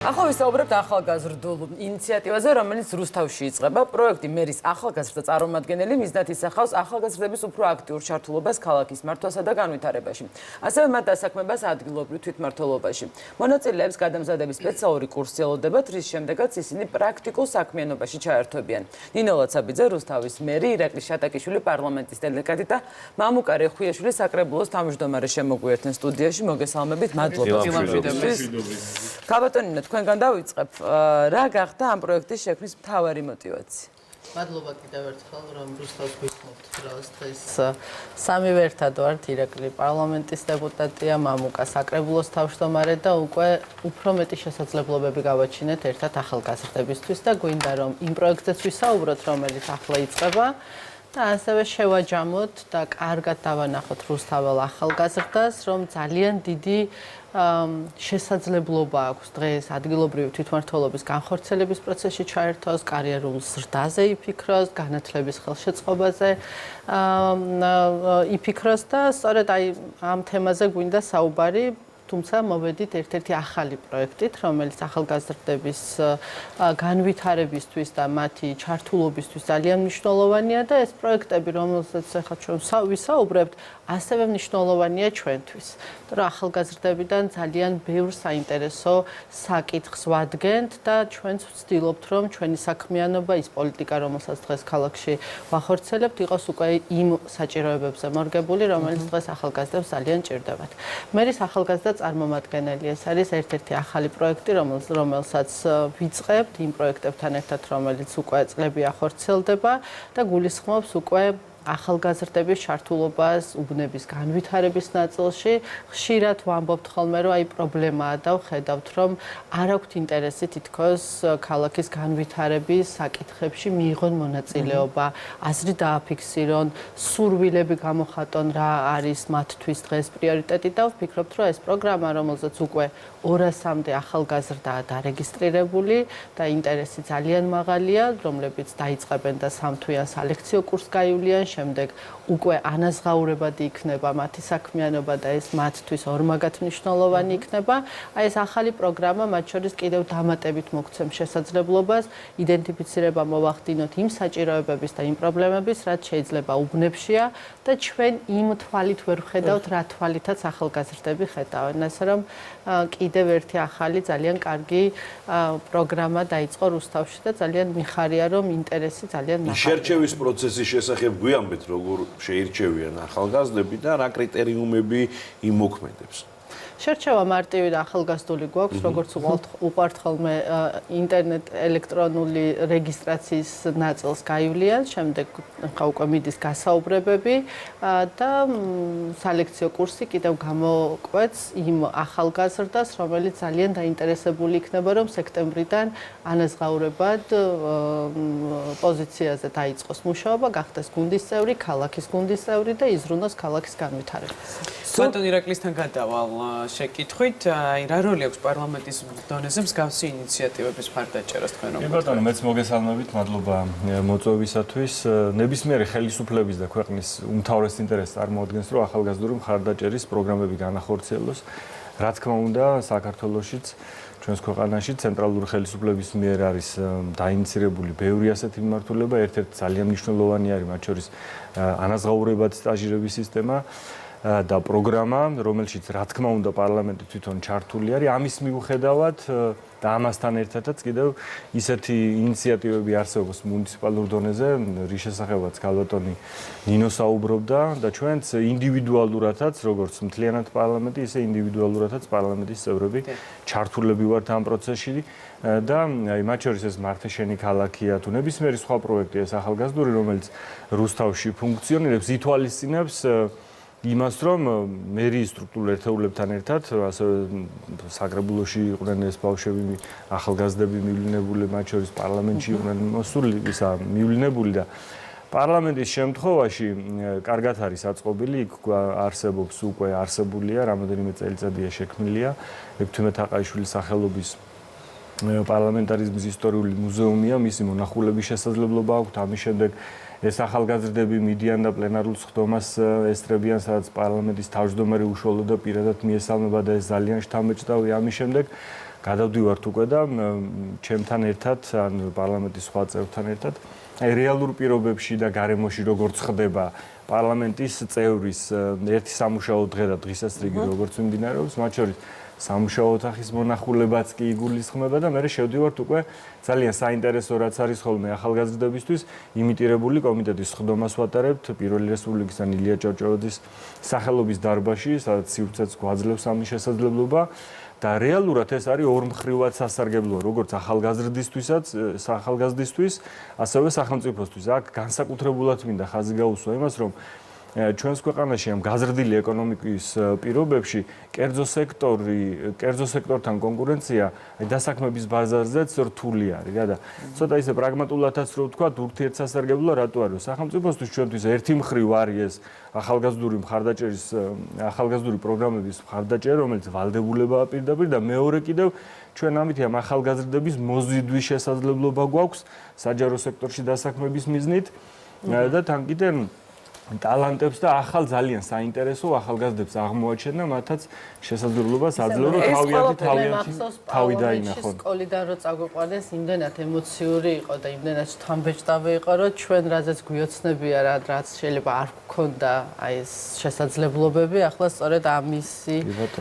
ახლა ვისაუბრებთ ახალგაზრდულ ინიციატივაზე, რომელიც რუსთავში იწყება. პროექტი მერის ახალგაზრდა წარმომადგენელი მიზნად ისახავს ახალგაზრდების უფრო აქტიურ ჩართულობას ქალაქის მართვასა და განვითარებაში. ასევე მათ დასაქმებას ადგილობრივ თვითმმართველობაში. მონაწილეებს გადამზადების სპეციალური კურსი ელოდებათ, რის შემდეგაც ისინი პრაქტიკულ საქმიანობაში ჩაერთვებიან. ნინო ლაცაბიძე, რუსთავის მერი, ირაკლი შატაკიშვილი, პარლამენტის დელეგატი და მამუკა რეხვიაშვილი საკრებულოს თავმჯდომარე შემოგვიერთდნენ სტუდიაში. მოგესალმებით, მადლობა. ქაბატონინო, თქვენგან დავიწყებ, რა გახდა ამ პროექტის შექმნის მთავარი мотиваცია? მადლობა კიდევ ერთხელ, რომ რუსთავს გვიხმობთ დღეს. სამივე ერთად ვართ, ირაკლი პარლამენტის დეპუტატია, მამუკა საკრებულოს თავმჯდომარე და უკვე უფრო მეტი შესაძლებლობები გავაჩინეთ ერთად ახალგაზრდებისთვის და გვინდა რომ იმ პროექტზეც ვისაუბროთ, რომელიც ახლა იწყება და ასევე შევაჯამოთ და კარგად დავანახოთ რუსთაველ ახალგაზრდას, რომ ძალიან დიდი შესაძლებლობა აქვს დღეს ადგილობრივი თვითმმართველობის განხორციელების პროცესში ჩაერთოს, კარიერულ ზრდაზე იფიქროს, განათლების ხელშეწყობაზე იფიქროს და სწორედ ამ თემაზე გვინდა საუბარი. თუმცა მოვედით ერთ-ერთი ახალი პროექტით, რომელიც ახალგაზრდების განვითარებისთვის და მათი ჩართულობისთვის ძალიან მნიშვნელოვანია და ეს პროექტები, რომელზეც ახლა ჩვენ ვისაუბრებთ, ასევე მნიშვნელოვანია ჩვენთვის. რომ ახალგაზრდებიდან ძალიან ბევრ საინტერესო საკითხს ვადგენთ და ჩვენც ვცდილობთ, რომ ჩვენი საქმიანობა, ის პოლიტიკა, რომელსაც დღეს ქალაქში ვახორციელებთ, იყოს უკვე იმ საჭიროებებზე მორგებული, რომელიც დღეს ახალგაზრდებს ძალიან ჭირდებათ. მერის ახალგაზრდა წარმომადგენელი, ეს არის ერთ-ერთი ახალი პროექტი, რომელსაც ვიწყებთ იმ პროექტებთან ერთად, რომელიც უკვე წლები ახორციელდება და გულისხმობს უკვე ახალგაზრდების ჩართულობას უბნების განვითარების ნაწილში. ხშირად ვამბობთ ხოლმე, რომ აი პრობლემაა და ვხედავთ, რომ არ აქვთ ინტერესი თითქოს ქალაქის განვითარების საკითხებში მიიღონ მონაწილეობა, აზრი დააფიქსირონ, სურვილები გამოხატონ, რა არის მათთვის დღეს პრიორიტეტი და ვფიქრობთ, რომ ეს პროგრამა, რომელზეც უკვე 200-მდე ახალგაზრდაა დარეგისტრირებული და ინტერესი ძალიან მაღალია, რომლებიც დაიწყებენ და სამთვიან სალექციო კურსს გაივლიან, შემდეგ უკვე ანაზღაურებადი იქნება მათი საქმიანობა და ეს მათთვის ორმაგად მნიშვნელოვანი იქნება. აი ეს ახალი პროგრამა მათ შორის კიდევ დამატებით მოგცემს შესაძლებლობას იდენტიფიცირება მოვახდინოთ იმ საჭიროებების და იმ პრობლემების, რაც შეიძლება უბნებშია და ჩვენ იმ თვალით ვერ ვხედავთ, რა თვალითაც ახალგაზრდები ხედავენ. ასე რომ კიდევ ერთი ახალი ძალიან კარგი პროგრამა დაიწყო რუსთავში და ძალიან მიხარია, რომ ინტერესი ძალიან მაღალია. შერჩევის პროცესის შესახებ გვიამბეთ, როგორ შეირჩევიან ახალგაზრდები და რა კრიტერიუმები იმოქმედებს. შერჩევა მარტივი და ახალგაზრდული გვაქვს, როგორც უყვართ ხოლმე ინტერნეტ ელექტრონული რეგისტრაციის ნაწილს გაივლიან, შემდეგ ხა უკვე მიდის გასაუბრებები და სალექციო კურსი კიდევ გამოკვეთს იმ ახალგაზრდას, რომელიც ძალიან დაინტერესებული იქნება, რომ სექტემბრიდან ანაზღაურებად პოზიციაზე დაიწყოს მუშაობა, გახდეს გუნდის წევრი, ქალაქის გუნდის წევრი და იზრუნოს ქალაქის განვითარებას. ბატონ ირაკლისთან გადავალ შეკითხვით, რა როლი აქვს პარლამენტის დონეზე მსგავსი ინიციატივების მხარდაჭერას თქვენ როგორ? ბატონო, მეც მოგესალმებით, მადლობა მოწვევისათვის. ნებისმიერი ხელისუფლების და ქვეყნის უმთავრეს ინტერესს წარმოადგენს, რომ ახალგაზრდული მხარდაჭერის პროგრამები განახორციელოს. რა თქმა უნდა, საქართველოშიც ჩვენს ქვეყანაში ცენტრალური ხელისუფლების მიერ არის დაინიცირებული ბევრი ასეთი მიმართულება, ერთ-ერთი ძალიან მნიშვნელოვანი არის მათ შორის ანაზღაურებადი სტაჟირების სისტემა და პროგრამა, რომელშიც რა თქმა უნდა პარლამენტი თვითონ ჩართული არის. ამის მიუხედავად და ამასთან ერთადაც კიდევ ისეთი ინიციატივები არსებობს მუნიციპალურ დონეზე, რის შესახებაც ქალბატონი ნინო საუბრობდა და ჩვენც ინდივიდუალურადაც, როგორც მთლიანად პარლამენტი, ისე ინდივიდუალურადაც პარლამენტის წევრები ჩართულები ვართ ამ პროცესში და აი მათ შორის ეს მართაშენი ქალაქია თუ ნებისმიერი სხვა პროექტი ეს ახალგაზრდული, რომელიც რუსთავში ფუნქციონირებს, ითვალისწინებს იმას, რომ მერიის სტრუქტურულ ერთეულებთან ერთად, ასევე საკრებულოში იყვნენ ეს ბავშვები, ახალგაზრდები მივლინებული, მათ შორის პარლამენტში იყვნენ მივლინებული და პარლამენტის შემთხვევაში კარგად არის აწყობილი, იქ არსებობს უკვე არსებულია, რამოდენიმე წელიწადია შექმნილია, ექვთიმე თაყაიშვილის სახელობის პარლამენტარიზმის ისტორიული მუზეუმია, მისი მონახულების შესაძლებლობა აქვს, ამის შემდეგ ეს ახალგაზრდები მიდიან და პლენარულ სხდომას ესწრებიან, სადაც პარლამენტის თავმჯდომარე უშუალოდ და პირადად მიესალმება და ეს ძალიან შთამბეჭდავია. ამის შემდეგ გადავდივართ უკვე და ჩემთან ერთად, ან პარლამენტის სხვა წევრთან ერთად, აი რეალურ პირობებში და გარემოში როგორც ხდება პარლამენტის წევრის ერთი სამუშაო დღე და დღისასრიგი როგორც მიმდინარეობს, მათ შორის სამუშაო ოთახის მონახულებაც კი იგულისხმება და მე შევდივართ უკვე ძალიან საინტერესო რაც არის ხოლმე ახალგაზრდებისთვის იმიტირებული კომიტეტის სხდომას ვატარებთ პირველი რესპუბლიკის ან ილია ჭავჭავაძის სახელობის დარბაზში, სადაც სივრცეც გვაძლევს ამის შესაძლებლობა და რეალურად ეს არის ორმხრივად სასარგებლოა, როგორც ახალგაზრდისთვის, ასევე სახელმწიფოსთვის. აქ განსაკუთრებულად მინდა ხაზი გაუსვა იმას, რომ ჩვენს ქვეყანაში ამ გაზრდილი ეკონომიკის პირობებში კერძო სექტორთან კონკურენცია დასაქმების ბაზარზეც რთული არის რა და ცოტა ისე პრაგმატულადაც რო ვთქვა, ურთიერთსასარგებლო რატო არის? სახელმწიფოსთვის ჩვენთვის ერთი მხრივ არის ეს ახალგაზრდული პროგრამების მხარდაჭერა, რომელიც ვალდებულებაა პირდაპირ და მეორე კიდევ ჩვენ ამითი ამ ახალგაზრდების მოზიდვის შესაძლებლობა გვაქვს საჯარო სექტორში დასაქმების მიზნით და თან კიდევ ტალანტებს და ახალ ძალიან საინტერესო ახალგაზრდებს აღმოაჩენა, მათაც შესაძლებლობას აძლევს რომ თავი დაინახონ. სკოლიდან რო წაგვიყვანეს, იმდენად ემოციური იყო და იმდენად თამბეჭდავი იყო, რომ ჩვენ რაზეც გვიოცნებია რა, რაც შეიძლება არ გქონდა აი ეს შესაძლებლობები, ახლა სწორედ ამისი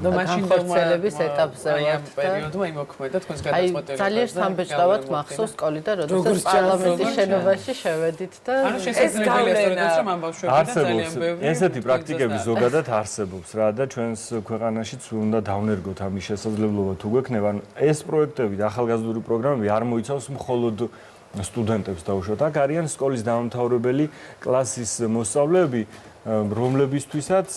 განხორციელების ეტაპზე ვართ. აი ამ პერიოდმა იმოქმედა თქვენს გადაწყვეტილებას. ძალიან თამბეჭდავად მახსოვს სკოლიდან, როდესაც პარლამენტის შენობაში შევედით და ანუ შესაძლებელია სწორედ რომ ამ ბავშვები ესეთი პრაქტიკები ზოგადად არსებობს რა და ჩვენს ქვეყანაშიც უნდა დავნერგოთ ამის შესაძლებლობა თუ გვექნება. ეს პროექტები და ახალგაზრდული პროგრამები არ მოიცავს მხოლოდ სტუდენტებს დაუშვათ. აქ არიან სკოლის დამამთავრებელი კლასის მოსწავლეები, რომლებისთვისაც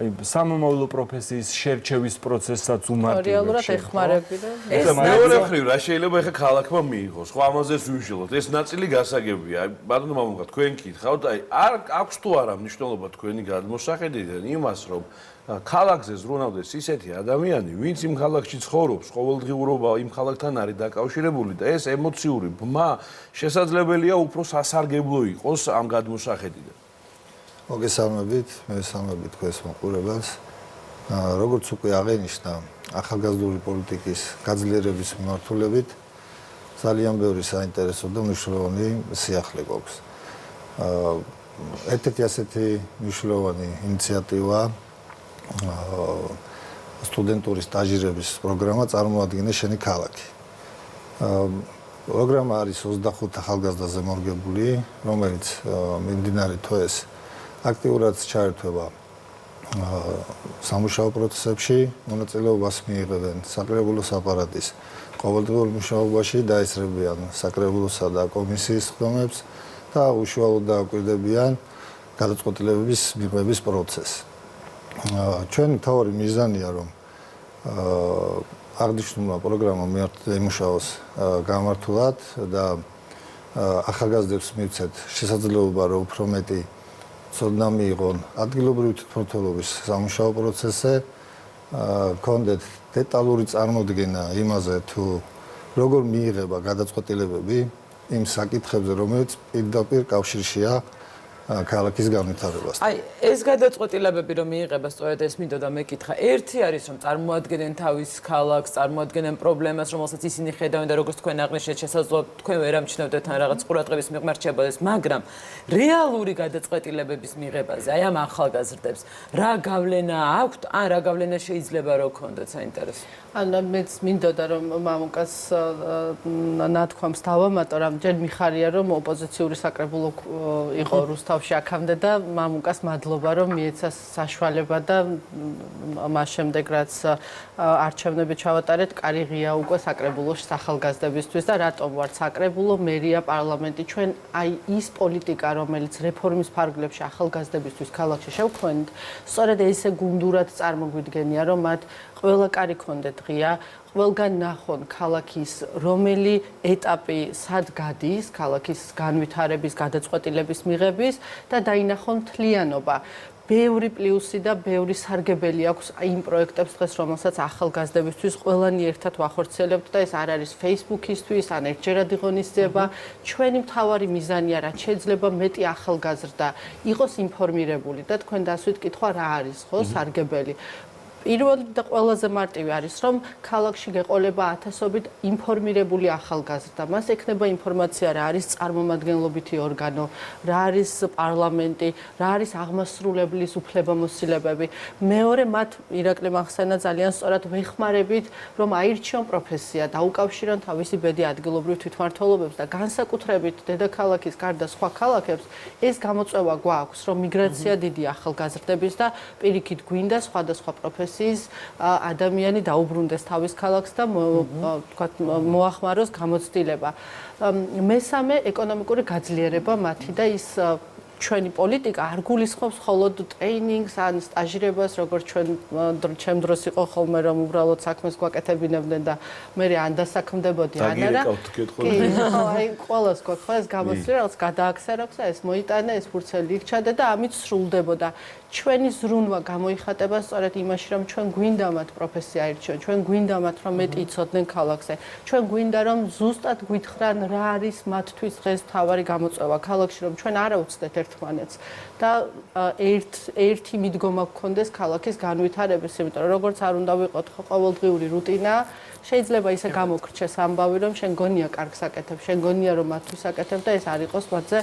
აი სამომავლო პროფესიის შერჩევის პროცესსაც უმარტივებს. რეალურად ეხმარებიან. ეს მეორე მხრივ რა შეიძლება ახლა ქალაქმა მიიღოს, ხო ამაზეც ვიმშილოთ. ეს ნაწილი გასაგებია. აი ბატონო მამუკა, თქვენ გითხავთ, აი არ აქვს თუ არა მნიშვნელობა თქვენი გადმოსახედიდან იმას, რომ ქალაქზე ზრუნავდეს ისეთი ადამიანი, ვინც იმ ქალაქში ცხოვრობს, ყოველდღიურობა იმ ქალაქთან არის დაკავშირებული და ეს ემოციური ბმა შესაძლებელია უფრო სასარგებლო იყოს ამ გადმოსახედიდან. მოგესალმებით, მესალმებით თქვენს მოყურებელს. როგორც უკვე აღენიშნა, ახალგაზრდული პოლიტიკის გაძლიერების მიმართულებით ძალიან ბევრი საინტერესო და მნიშვნელოვანი სიახლე გვაქვს. ერთ-ერთი ასეთი მნიშვნელოვანი ინიციატივა სტუდენტური სტაჟირების პროგრამა წარმოადგენდა შენი ქალაქი. პროგრამა არის 25 ახალგაზრდაზე მორგებული, რომელიც მიმდინარე თვეს აქტიურად ჩაერთვება სამუშაო პროცესებში, მონაწილეობას მიიღებენ საკრებულოს აპარატის ყოველდღიურ მუშაობაში, დაესწრებიან საკრებულოსა და კომისიის სხდომებს და უშუალოდ დააკვირდებიან გადაწყვეტილებების მიღების პროცესს. ჩვენი მთავარი მიზანია, რომ აღნიშნულმა პროგრამამ იმუშაოს გამართულად და ახალგაზრდებს მივცეთ შესაძლებლობა, რომ უფრო მეტი ცოდნა მიიღონ ადგილობრივი თვითმმართველობის სამუშაო პროცესზე, გქონდეთ დეტალური წარმოდგენა იმაზე, თუ როგორ მიიღება გადაწყვეტილებები იმ საკითხებზე, რომელიც პირდაპირ კავშირშია ქალაქის განვითარებას. აი, ეს გადაწყვეტილებები რომ მიიღება, სწორედ ეს მინდოდა მეკითხა. ერთი არის რომ წარმოადგენენ თავის ქალაქს, წარმოადგენენ პრობლემას, რომელსაც ისინი ხედავენ და როგორც თქვენ აღნიშნეთ, შესაძლოა თქვენ ვერ ამჩნევდეთ ან რაღაც ყურადღების მიღმა რჩებოდეს, მაგრამ რეალური გადაწყვეტილებების მიღებაზე, აი ამ ახალგაზრდებს, რა გავლენა აქვთ, ან რა გავლენა შეიძლება რომ ქონდეთ საინტერესო. ანუ მეც მინდოდა რომ მამუკას ნათქვამს დავამატო, რომ ჯერ მიხარია რომ ოპოზიციური საკრებულო იყო რუსთავში აქამდე და მამუკას მადლობა რომ მიეცა საშუალება და მას შემდეგ რაც არჩევნები ჩავატარეთ, კარი ღია უკვე საკრებულოში ახალგაზრდებისთვის და რატომ ვარ საკრებულო, მერია, პარლამენტი, ჩვენ აი ის პოლიტიკა, რომელიც რეფორმის ფარგლებში ახალგაზრდებისთვის ქალაქში შევქმნით, სწორედ ესე გუნდურად წარმოგვიდგენია, რომ მათ ყველა კარი ქონდეთ ღია, ყველგან ნახონ ქალაქის რომელი ეტაპი სად გადის, ქალაქის განვითარების, გადაწყვეტილების მიღების და დაინახონ მთლიანობა. ბევრი პლუსი და ბევრი სარგებელი აქვს იმ პროექტებს დღეს, რომელსაც ახალგაზრდებისთვის ყველანი ერთად ვახორციელებთ და ეს არ არის Facebook-ისთვის, ან ერთჯერადი ღონისძიება. ჩვენი მთავარი მიზანია, რაც შეიძლება მეტი ახალგაზრდა იყოს ინფორმირებული და თქვენ დასვით კითხვა რა არის, ხო, სარგებელი. პირველი და ყველაზე მარტივი არის, რომ ქალაქში გეყოლება ათასობით ინფორმირებული ახალგაზრდა. მას ექნება ინფორმაცია, რა არის წარმომადგენლობითი ორგანო, რა არის პარლამენტი, რა არის აღმასრულებლის უფლებამოსილებები. მეორე, მათ ირაკლი მახსენა ძალიან სწორად ვეხმარებით, რომ აირჩიონ პროფესია, დაუკავშირონ თავისი ბედი ადგილობრივ თვითმმართველობებს და განსაკუთრებით დედაქალაქის გარდა სხვა ქალაქებს ეს გამოწვევა გვაქვს, რომ მიგრაცია დიდია ახალგაზრდების და პირიქით გვინდა სხვადასხვა პროფესიის ადამიანი დაუბრუნდეს თავის ქალაქს და თქვათ მოახმაროს გამოცდილება. მესამე ეკონომიკური გაძლიერება მათი და ის ჩვენი პოლიტიკა არ გულისხმობს მხოლოდ ტრეინინგს ან სტაჟირებას, როგორც ჩემ დროს იყო ხოლმე, რომ უბრალოდ საქმეს გვაკეთებინებდნენ და მე ან დასაქმდებოდი ან არა. აი ყველას გვაქვს ეს გამოცდილება, რაც გადააქსერებს და ეს მოიტანა, ეს ფურცელი იქჩადა და ამით სრულდებოდა. ჩვენი ზრუნვა გამოიხატება სწორედ იმაში, რომ ჩვენ გვინდა მათ პროფესია აირჩიონ, ჩვენ გვინდა მათ რომ მეტი იცოდნენ ქალაქზე. ჩვენ გვინდა რომ ზუსტად გვითხრან რა არის მათთვის დღეს თავარი გამოწვევა ქალაქში, რომ ჩვენ არა უცდეთ ერთმანეთს და ერთი მიდგომა გქონდეს ქალაქის განვითარების, იმიტომ რომ როგორც არ უნდა ვიყოთ ყოველდღიური რუტინა, შეიძლება ისე გამოგრჩეს ამბავი, რომ შენ გონია კარგს აკეთებ, შენ გონია რომ მათთვის აკეთებ და ეს არ იყოს მათზე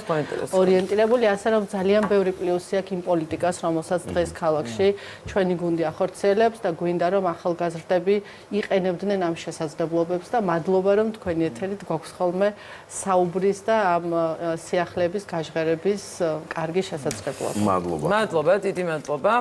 ორიენტირებული, ასე რომ ძალიან ბევრი პლუსი აქვს იმ პოლიტიკას, რომელსაც დღეს ქალაქში ჩვენი გუნდი ახორციელებს და გვინდა რომ ახალგაზრდები იყენებდნენ ამ შესაძლებლობებს და მადლობა რომ თქვენი ეთერით გვაქვს ხოლმე საუბრის და ამ სიახლეების გაჟღერების კარგი შესაძლებლობა. მადლობა. მადლობა, დიდი მადლობა.